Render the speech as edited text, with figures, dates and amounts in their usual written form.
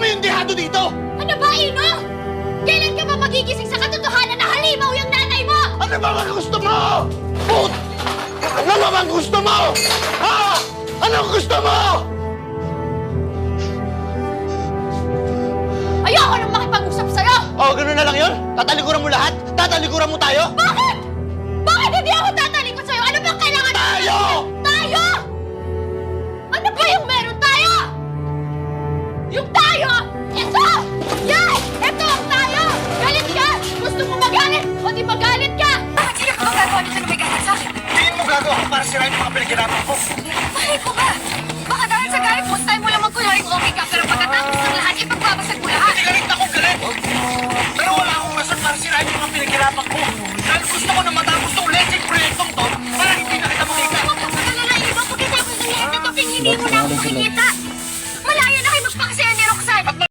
yung dehado dito? Ano ba, Ino? Kailan ka ba magigising sa katotohanan na halimaw yung nanay mo? Ano ba ang gusto mo? Put! Ano ba ang gusto mo? Ha? Anong gusto mo? Ayoko nang makipag-usap sa'yo! Oh, gano'n na lang yun? Tatalikuran mo lahat? Tatalikuran mo tayo? Bakit? Bakit hindi ako tatalikod sa'yo? Ano bang kailangan Tayo! Tayo? Ano ba yung meron tayo? Yung tayo? Ito! Yan! Ito ang tayo! Galit ka! Gusto mo magalit? O di magalit ka! Bakit hindi ko magagawa nito na may galit sa akin? Hindi mo gagawa ko para sirain mga pinaghirapan ko. Bakit ko ba? Baka dahil sa galit mo, style mo lang magkuloring okay ka, pero pagkatapos ng lahat, ipagbabasag mo lahat! Hindi galit ako, galit! Pero wala akong rason para sirain yung mga pinaghirapan ko. Dahil gusto ko na matapos tong legend proyektong to para hindi na kita makita. Huwag kang magalala, ibang pagkatapos ng lahat na to, hindi mo na ako makikita! Malaya na kayo magpakasaya ni Roxanne!